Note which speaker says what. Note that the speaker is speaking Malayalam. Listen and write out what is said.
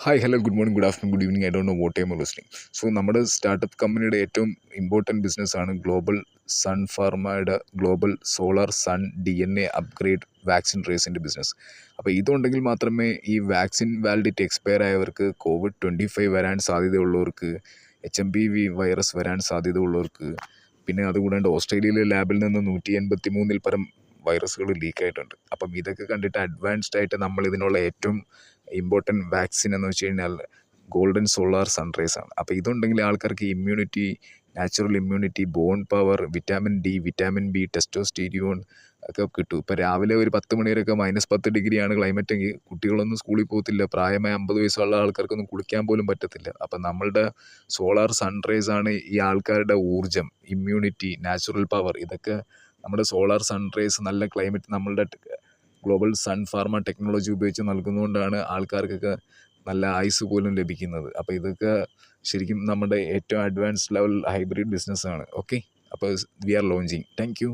Speaker 1: Hi hello good morning good afternoon good evening I don't know what time you listening. So നമ്മുടെ സ്റ്റാർട്ടപ്പ് കമ്പനിയുടെ ഏറ്റവും ഇമ്പോർട്ടൻറ്റ് ബിസിനസ്സാണ് ഗ്ലോബൽ സൺ ഫാർമയുടെ global solar sun DNA upgrade vaccine റേസിൻ്റെ ബിസിനസ്. അപ്പോൾ ഇതുണ്ടെങ്കിൽ മാത്രമേ ഈ വാക്സിൻ വാലിഡിറ്റി എക്സ്പയർ ആയവർക്ക്, COVID-25 വരാൻ സാധ്യതയുള്ളവർക്ക്, HMPV വൈറസ് വരാൻ സാധ്യതയുള്ളവർക്ക്, പിന്നെ അതുകൂടാണ്ട് ഓസ്ട്രേലിയയിലെ ലാബിൽ നിന്ന് 183 പരം വൈറസുകൾ ലീക്കായിട്ടുണ്ട്. അപ്പം ഇതൊക്കെ കണ്ടിട്ട് അഡ്വാൻസ്ഡ് ആയിട്ട് നമ്മൾ ഇതിനുള്ള ഏറ്റവും ഇമ്പോർട്ടൻറ്റ് വാക്സിൻ എന്ന് വെച്ച് കഴിഞ്ഞാൽ ഗോൾഡൻ സോളാർ സൺറൈസ് ആണ്. അപ്പോൾ ഇതുണ്ടെങ്കിൽ ആൾക്കാർക്ക് immunity, natural immunity, bone power, vitamin D, vitamin B, testosterone ഒക്കെ കിട്ടും. ഇപ്പോൾ രാവിലെ ഒരു 10 മണി വരെയൊക്കെ -10 ഡിഗ്രിയാണ് ക്ലൈമറ്റ് എങ്കിൽ കുട്ടികളൊന്നും സ്കൂളിൽ പോകത്തില്ല. പ്രായമായ 50 വയസ്സുള്ള ആൾക്കാർക്കൊന്നും കുളിക്കാൻ പോലും പറ്റത്തില്ല. അപ്പം നമ്മളുടെ സോളാർ സൺറൈസ് ആണ് ഈ ആൾക്കാരുടെ ഊർജ്ജം, ഇമ്മ്യൂണിറ്റി, നാച്ചുറൽ പവർ. ഇതൊക്കെ നമ്മുടെ സോളാർ സൺറൈസ് നല്ല ക്ലൈമറ്റ് നമ്മളുടെ ഗ്ലോബൽ സൺ ഫാർമ ടെക്നോളജി ഉപയോഗിച്ച് നൽകുന്നതുകൊണ്ടാണ് ആൾക്കാർക്കൊക്കെ നല്ല ആയുസ് പോലും ലഭിക്കുന്നത്. അപ്പോൾ ഇതൊക്കെ ശരിക്കും നമ്മുടെ ഏറ്റവും അഡ്വാൻസ്ഡ് ലെവൽ ഹൈബ്രിഡ് ബിസിനസ്സാണ്. ഓക്കെ, അപ്പോൾ we are launching. Thank U.